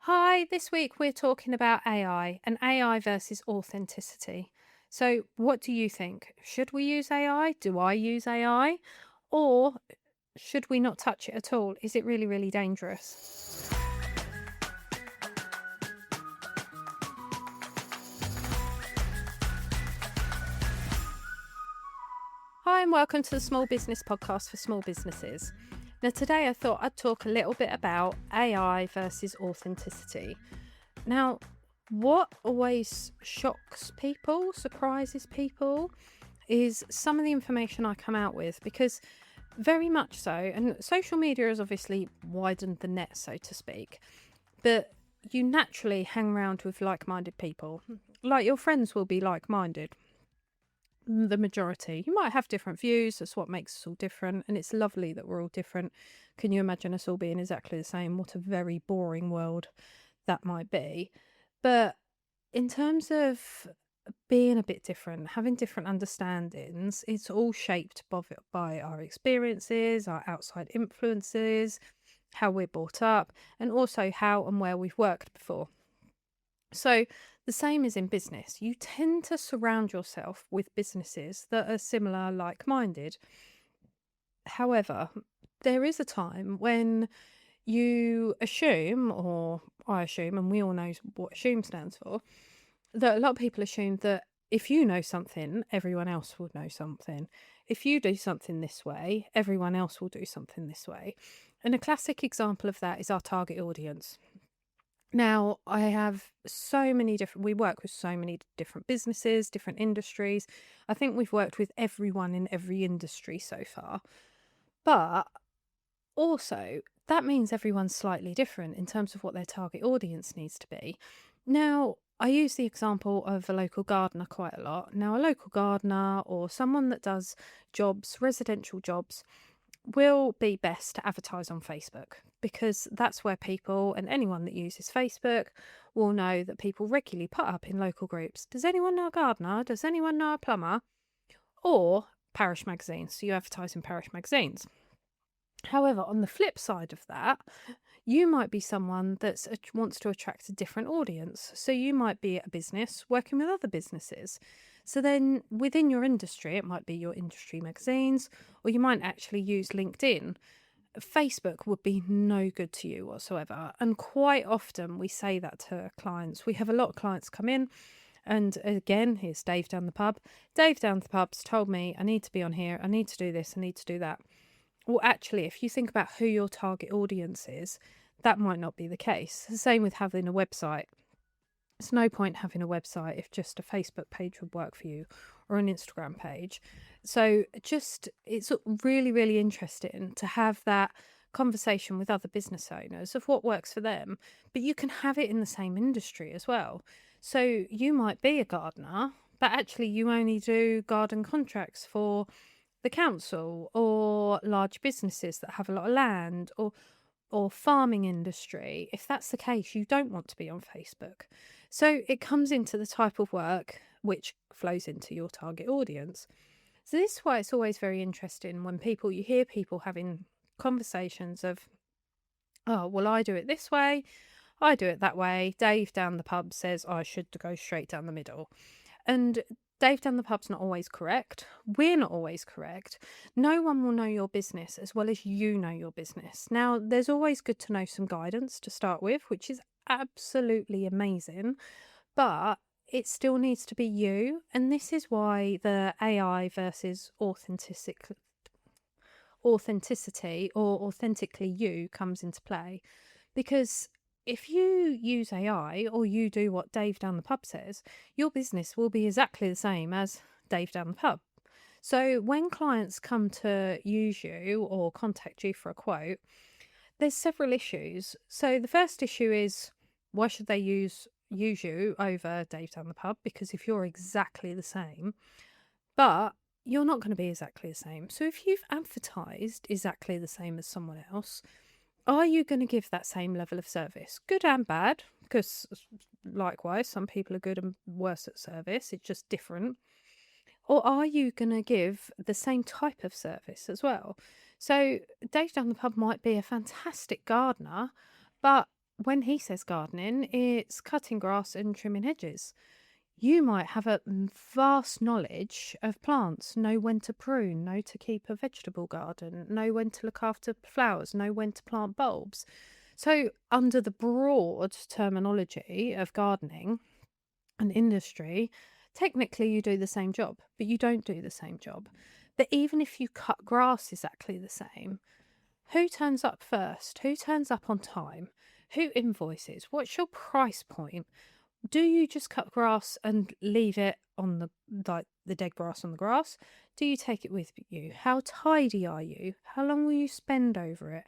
Hi, this week we're talking about AI and AI versus authenticity. So, what do you think? Should we use AI? Do I use AI? Or should we not touch it at all? Is it really, really dangerous? Hi, and welcome to the Small Business Podcast for small businesses. Now, today I thought I'd talk a little bit about AI versus authenticity. Now, what always shocks people, surprises people, is some of the information I come out with because very much so, and social media has obviously widened the net, so to speak, but you naturally hang around with like minded people. Like your friends will be like minded, the majority. You might have different views, that's what makes us all different, and it's lovely that we're all different. Can you imagine us all being exactly the same? What a very boring world that might be. But in terms of being a bit different, having different understandings, it's all shaped by our experiences, our outside influences, how we're brought up, and also how and where we've worked before. So, the same is in business. You tend to surround yourself with businesses that are similar, like minded. However, there is a time when you assume, or I assume, and we all know what assume stands for, that a lot of people assume that if you know something, everyone else will know something. If you do something this way, everyone else will do something this way. And a classic example of that is our target audience. Now, I have so many different, we work with so many different businesses, different industries. I think we've worked with everyone in every industry so far. But also, that means everyone's slightly different in terms of what their target audience needs to be. Now, I use the example of a local gardener quite a lot. Now, a local gardener or someone that does jobs, residential jobs, will be best to advertise on Facebook because that's where people and anyone that uses Facebook will know that people regularly put up in local groups. Does anyone know a gardener? Does anyone know a plumber? Or parish magazines. So you advertise in parish magazines. However, on the flip side of that, you might be someone that wants to attract a different audience. So you might be a business working with other businesses. So then within your industry, it might be your industry magazines, or you might actually use LinkedIn. Facebook would be no good to you whatsoever. And quite often we say that to clients. We have a lot of clients come in, and again, here's Dave down the pub. Dave down the pub's told me I need to be on here, I need to do this, I need to do that. Well, actually, if you think about who your target audience is, that might not be the case. The same with having a website. There's no point having a website if just a Facebook page would work for you or an Instagram page. So it's really, really interesting to have that conversation with other business owners of what works for them, but you can have it in the same industry as well. So you might be a gardener, but actually you only do garden contracts for the council or large businesses that have a lot of land or farming industry. If that's the case, you don't want to be on Facebook. So it comes into the type of work which flows into your target audience. So this is why it's always very interesting when you hear people having conversations of, oh, well, I do it this way, I do it that way. Dave down the pub says I should go straight down the middle. And Dave down the pub's not always correct. We're not always correct. No one will know your business as well as you know your business. Now, there's always good to know some guidance to start with, which is absolutely amazing, but it still needs to be you. And this is why the AI versus authenticity or authentically you comes into play. Because if you use AI or you do what Dave down the pub says, your business will be exactly the same as Dave down the pub. So when clients come to use you or contact you for a quote, there's several issues. So the first issue is, why should they use you over Dave down the pub? Because if you're exactly the same, but you're not going to be exactly the same. So if you've advertised exactly the same as someone else, are you going to give that same level of service? Good and bad, because likewise, some people are good and worse at service. It's just different. Or are you going to give the same type of service as well? So Dave down the pub might be a fantastic gardener, but when he says gardening, it's cutting grass and trimming hedges. You might have a vast knowledge of plants, know when to prune, know to keep a vegetable garden, know when to look after flowers, know when to plant bulbs. So, under the broad terminology of gardening and industry, technically you do the same job, but you don't do the same job. But even if you cut grass exactly the same, who turns up first? Who turns up on time? Who invoices? What's your price point? Do you just cut grass and leave it on the dead grass on the grass? Do you take it with you? How tidy are you? How long will you spend over it?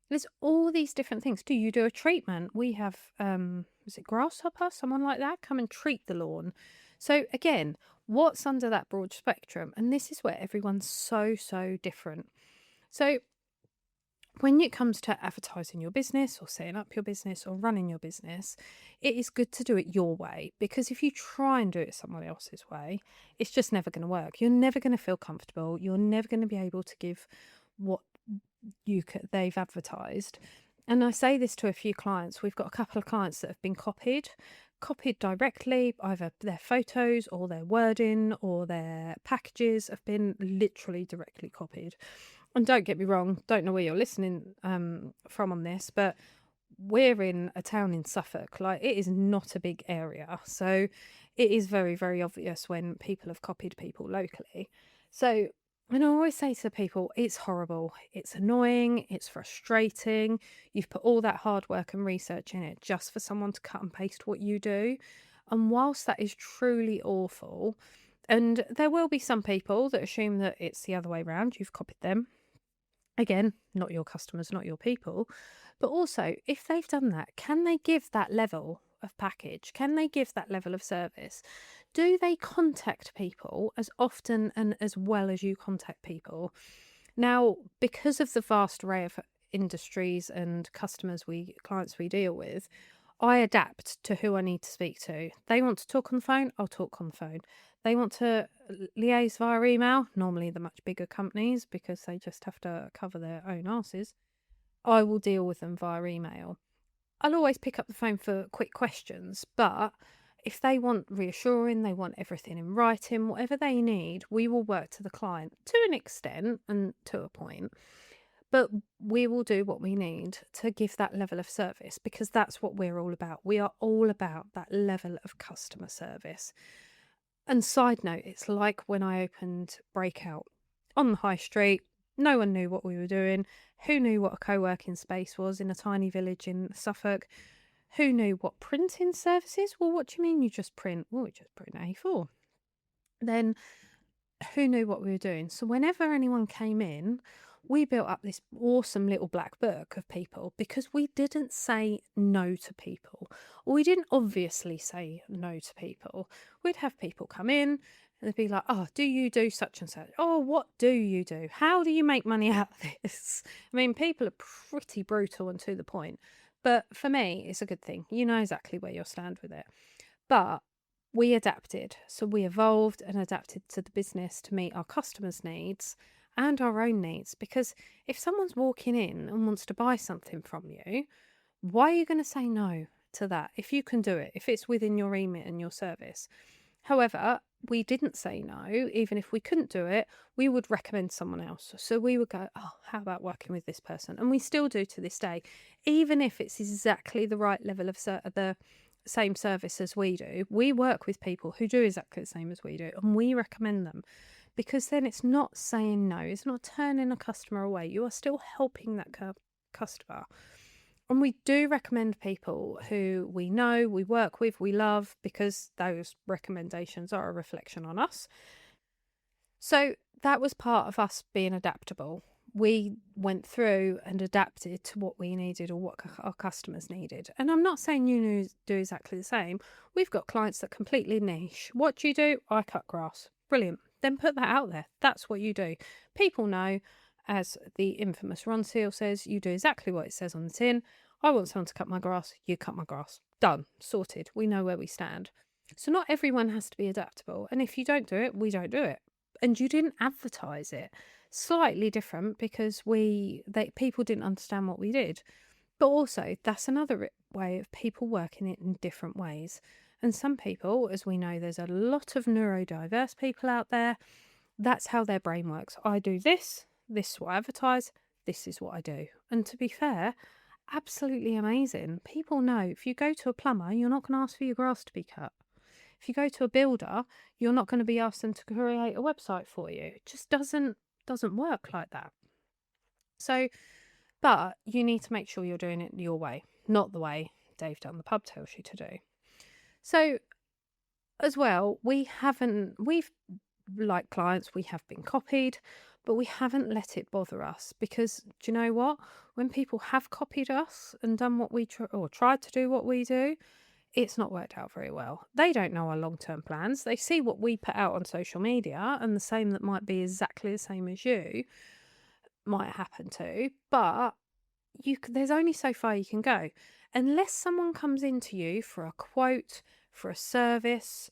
There's all these different things. Do you do a treatment? We have is it grasshopper, someone like that, come and treat the lawn. So again, what's under that broad spectrum? And this is where everyone's so different. So when it comes to advertising your business or setting up your business or running your business, it is good to do it your way, because if you try and do it someone else's way, it's just never going to work. You're never going to feel comfortable. You're never going to be able to give what they've advertised. And I say this to a few clients. We've got a couple of clients that have been copied directly, either their photos or their wording or their packages have been literally directly copied. And don't get me wrong, don't know where you're listening from on this, but we're in a town in Suffolk. Like, it is not a big area. So it is very obvious when people have copied people locally. So, and I always say to people, it's horrible. It's annoying. It's frustrating. You've put all that hard work and research in it just for someone to cut and paste what you do. And whilst that is truly awful, and there will be some people that assume that it's the other way around, you've copied them. Again, not your customers, not your people. But also, if they've done that, can they give that level of package? Can they give that level of service? Do they contact people as often and as well as you contact people? Now, because of the vast array of industries and clients we deal with, I adapt to who I need to speak to. They want to talk on the phone, I'll talk on the phone. They want to liaise via email, normally the much bigger companies, because they just have to cover their own asses. I will deal with them via email. I'll always pick up the phone for quick questions, but if they want reassuring, they want everything in writing, whatever they need, we will work to the client to an extent and to a point. But we will do what we need to give that level of service, because that's what we're all about. We are all about that level of customer service. And side note, it's like when I opened Breakout on the high street. No one knew what we were doing. Who knew what a co-working space was in a tiny village in Suffolk? Who knew what printing services? Well, what do you mean you just print? Well, we just print A4. Then who knew what we were doing? So whenever anyone came in, we built up this awesome little black book of people, because we didn't say no to people, or we didn't obviously say no to people. We'd have people come in and they'd be like, oh, do you do such and such? Oh, what do you do? How do you make money out of this? I mean, people are pretty brutal and to the point, but for me, it's a good thing. You know exactly where you'll stand with it. But we adapted. So we evolved and adapted to the business to meet our customers' needs and our own needs. Because if someone's walking in and wants to buy something from you, why are you going to say no to that if you can do it, if it's within your remit and your service? However, we didn't say no. Even if we couldn't do it, we would recommend someone else. So we would go, oh, how about working with this person? And we still do to this day, even if it's exactly the right level of the same service as we do. We work with people who do exactly the same as we do, and we recommend them, because then it's not saying no, it's not turning a customer away. You are still helping that customer. And we do recommend people who we know, we work with, we love, because those recommendations are a reflection on us. So that was part of us being adaptable. We went through and adapted to what we needed or what our customers needed. And I'm not saying you do exactly the same. We've got clients that completely niche. What do you do? I cut grass. Brilliant. Then put that out there. That's what you do. People know, as the infamous Ron Seal says, you do exactly what it says on the tin. I want someone to cut my grass. You cut my grass. Done. Sorted. We know where we stand. So not everyone has to be adaptable. And if you don't do it, we don't do it. And you didn't advertise it. Slightly different, because people didn't understand what we did. But also, that's another way of people working it in different ways. And some people, as we know, there's a lot of neurodiverse people out there. That's how their brain works. I do this, this is what I advertise, this is what I do. And to be fair, absolutely amazing. People know if you go to a plumber, you're not going to ask for your grass to be cut. If you go to a builder, you're not going to be asked them to create a website for you. It just doesn't work like that. So, but you need to make sure you're doing it your way, not the way Dave down the pub tells you to do. So, as well, we've like clients, we have been copied, but we haven't let it bother us, because do you know what? When people have copied us and done what we tried to do what we do, it's not worked out very well. They don't know our long-term plans. They see what we put out on social media, and the same that might be exactly the same as you might happen to, but there's only so far you can go. Unless someone comes into you for a quote, for a service,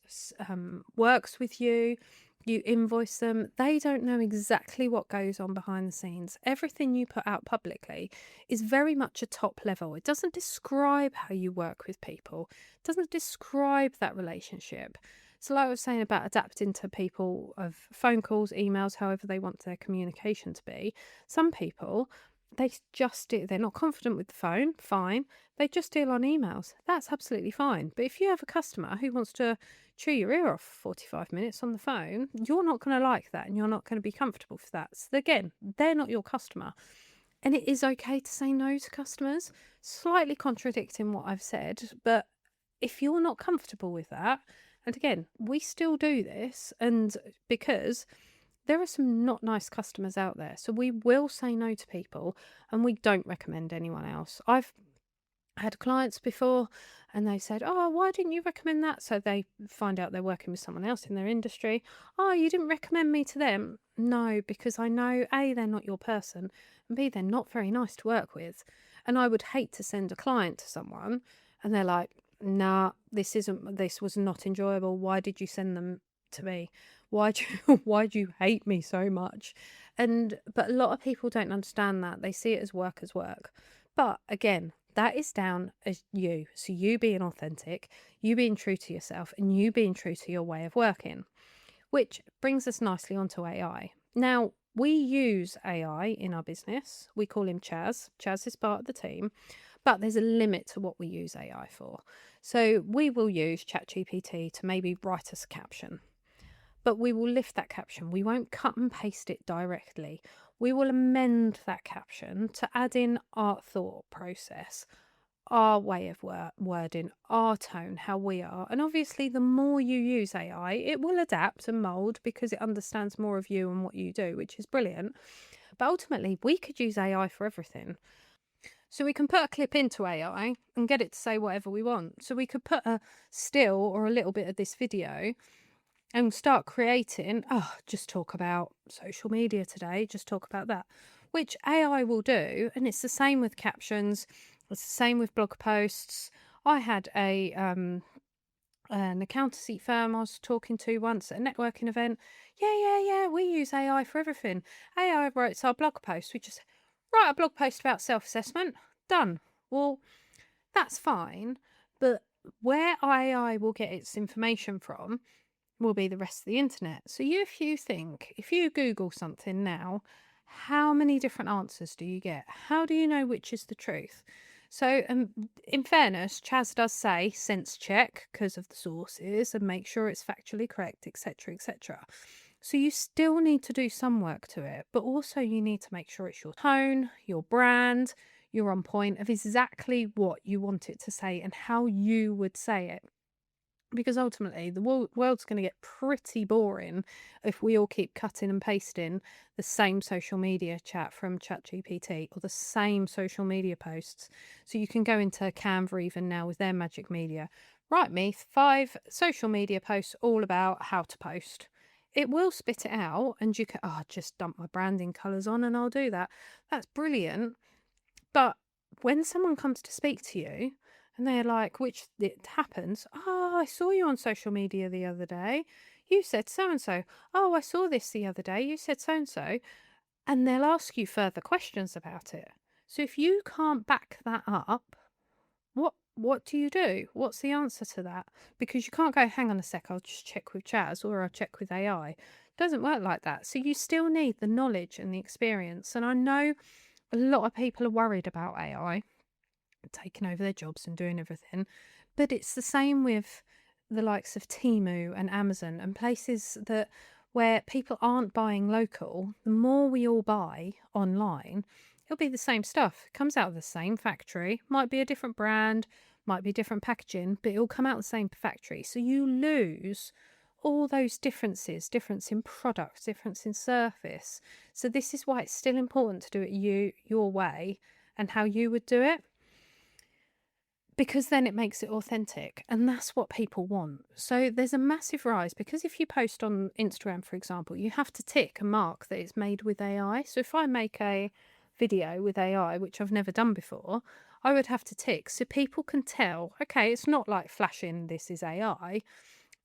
works with you, you invoice them, they don't know exactly what goes on behind the scenes. Everything you put out publicly is very much a top level. It doesn't describe how you work with people. It doesn't describe that relationship. So like I was saying about adapting to people of phone calls, emails, however they want their communication to be, some people, they're not confident with the phone, fine. They just deal on emails. That's absolutely fine. But if you have a customer who wants to chew your ear off for 45 minutes on the phone, you're not going to like that, and you're not going to be comfortable for that. So again, they're not your customer. And it is okay to say no to customers, slightly contradicting what I've said. But if you're not comfortable with that, and again, we still do this, and because there are some not nice customers out there, so we will say no to people, and we don't recommend anyone else. I've had clients before and they said, oh, why didn't you recommend that? So they find out they're working with someone else in their industry. Oh, you didn't recommend me to them? No, because I know A, they're not your person, and B, they're not very nice to work with. And I would hate to send a client to someone and they're like, nah, this was not enjoyable. Why did you send them to me? Why do you hate me so much? But a lot of people don't understand that. They see it as work. But again, that is down as you. So you being authentic, you being true to yourself, and you being true to your way of working. Which brings us nicely onto AI. Now, we use AI in our business. We call him Chaz. Chaz is part of the team, but there's a limit to what we use AI for. So we will use ChatGPT to maybe write us a caption, but we will lift that caption. We won't cut and paste it directly. We will amend that caption to add in our thought process, our way of wording, our tone, how we are. And obviously, the more you use AI, it will adapt and mould because it understands more of you and what you do, which is brilliant. But ultimately, we could use AI for everything. So we can put a clip into AI and get it to say whatever we want. So we could put a still or a little bit of this video and start creating, just talk about social media today, just talk about that, which AI will do. And it's the same with captions, it's the same with blog posts. I had an accountancy firm I was talking to once at a networking event. Yeah, we use AI for everything. AI writes our blog post. We just write a blog post about self-assessment, done. Well, that's fine, but where AI will get its information from will be the rest of the internet. So if you Google something now, how many different answers do you get? How do you know which is the truth? So in fairness, Chaz does say sense check because of the sources and make sure it's factually correct, etc., etc. So you still need to do some work to it, but also you need to make sure it's your tone, your brand, you're on point of exactly what you want it to say and how you would say it. Because ultimately, the world's going to get pretty boring if we all keep cutting and pasting the same social media chat from ChatGPT or the same social media posts. So you can go into Canva even now with their magic media. Write me 5 social media posts all about how to post. It will spit it out and you can, just dump my branding colours on and I'll do that. That's brilliant. But when someone comes to speak to you, and they're like, which it happens, I saw you on social media the other day. You said so-and-so. Oh, I saw this the other day. You said so-and-so. And they'll ask you further questions about it. So if you can't back that up, what do you do? What's the answer to that? Because you can't go, hang on a sec, I'll just check with Chaz or I'll check with AI. It doesn't work like that. So you still need the knowledge and the experience. And I know a lot of people are worried about AI taking over their jobs and doing everything, but it's the same with the likes of Temu and Amazon and places that where people aren't buying local. The more we all buy online, it'll be the same stuff. It comes out of the same factory, might be a different brand, might be different packaging, but it'll come out of the same factory. So you lose all those differences, difference in products, difference in surface. So this is why it's still important to do it your way and how you would do it, because then it makes it authentic, and that's what people want. So there's a massive rise, because if you post on Instagram, for example, you have to tick and mark that it's made with AI. So if I make a video with AI, which I've never done before, I would have to tick so people can tell, okay, it's not like flashing this is AI.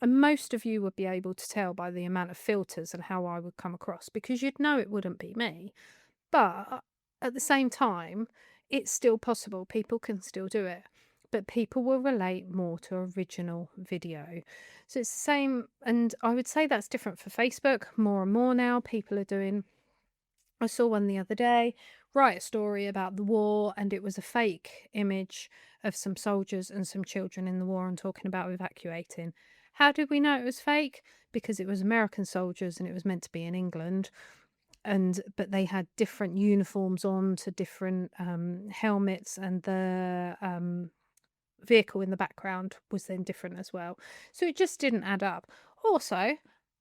And most of you would be able to tell by the amount of filters and how I would come across, because you'd know it wouldn't be me. But at the same time, it's still possible. People can still do it, but people will relate more to original video. So it's the same. And I would say that's different for Facebook. More and more now, people are doing. I saw one the other day, write a story about the war, and it was a fake image of some soldiers and some children in the war and talking about evacuating. How did we know it was fake? Because it was American soldiers and it was meant to be in England, but they had different uniforms on to different helmets, and the vehicle in the background was then different as well. So it just didn't add up. Also,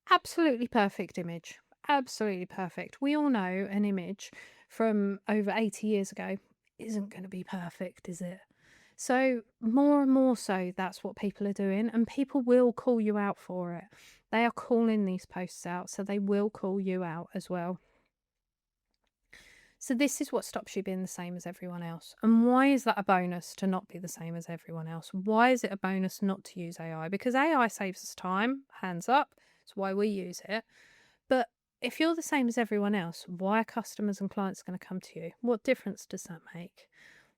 absolutely perfect image. Absolutely perfect. We all know an image from over 80 years ago isn't going to be perfect, is it? So more and more so, that's what people are doing, and people will call you out for it. They are calling these posts out, so they will call you out as well. So this is what stops you being the same as everyone else. And why is that a bonus to not be the same as everyone else? Why is it a bonus not to use AI? Because AI saves us time, hands up. It's why we use it. But if you're the same as everyone else, why are customers and clients going to come to you? What difference does that make?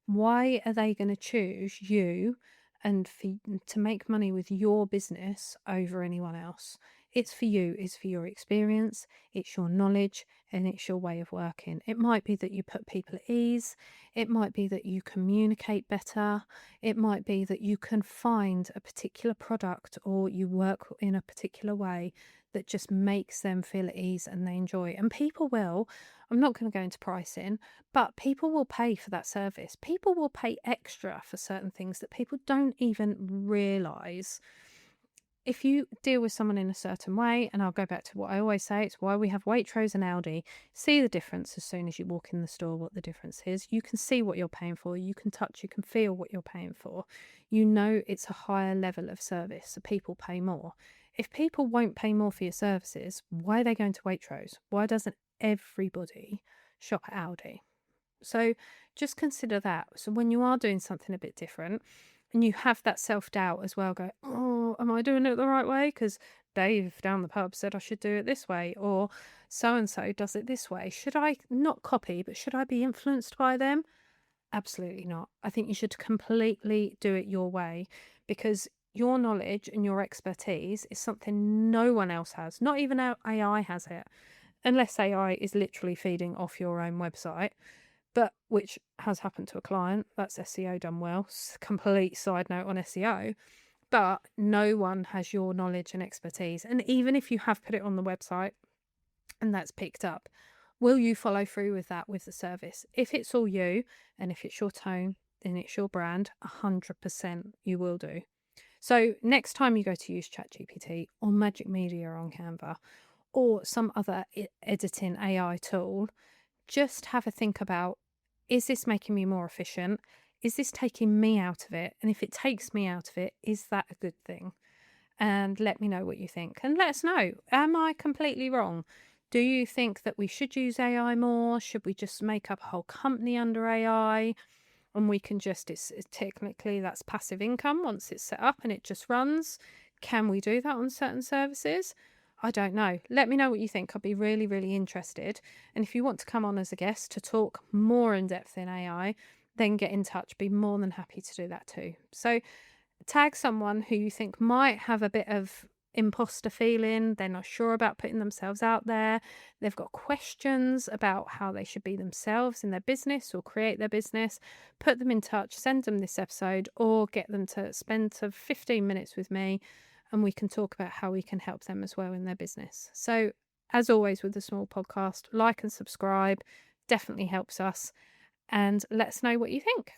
Why are they going to choose you and to make money with your business over anyone else? It's for you, it's for your experience, it's your knowledge, and it's your way of working. It might be that you put people at ease, it might be that you communicate better, it might be that you can find a particular product or you work in a particular way that just makes them feel at ease and they enjoy. And people will, I'm not going to go into pricing, but people will pay for that service. People will pay extra for certain things that people don't even realise. If you deal with someone in a certain way, and I'll go back to what I always say, it's why we have Waitrose and Aldi. See the difference as soon as you walk in the store, what the difference is. You can see what you're paying for, you can touch, you can feel what you're paying for. You know it's a higher level of service, so people pay more. If people won't pay more for your services, why are they going to Waitrose? Why doesn't everybody shop at Aldi? So just consider that. So when you are doing something a bit different and you have that self-doubt as well, go, oh, am I doing it the right way? Because Dave down the pub said I should do it this way, or so-and-so does it this way. Should I not copy, but should I be influenced by them? Absolutely not. I think you should completely do it your way, because your knowledge and your expertise is something no one else has. Not even AI has it, unless AI is literally feeding off your own website, but which has happened to a client. That's SEO done well. Complete side note on SEO. But no one has your knowledge and expertise. And even if you have put it on the website and that's picked up, will you follow through with that with the service? If it's all you and if it's your tone and it's your brand, 100% you will do. So next time you go to use ChatGPT or Magic Media on Canva or some other editing AI tool, just have a think about, is this making me more efficient? Is this taking me out of it? And if it takes me out of it, is that a good thing? And let me know what you think. And let us know, am I completely wrong? Do you think that we should use AI more? Should we just make up a whole company under AI? And we can just, it's technically that's passive income once it's set up and it just runs. Can we do that on certain services? I don't know. Let me know what you think. I'd be really, really interested. And if you want to come on as a guest to talk more in depth in AI, then get in touch. Be more than happy to do that too. So tag someone who you think might have a bit of imposter feeling. They're not sure about putting themselves out there. They've got questions about how they should be themselves in their business or create their business. Put them in touch, send them this episode, or get them to spend 15 minutes with me, and we can talk about how we can help them as well in their business. So as always with the Small Podcast, like and subscribe definitely helps us, and let us know what you think.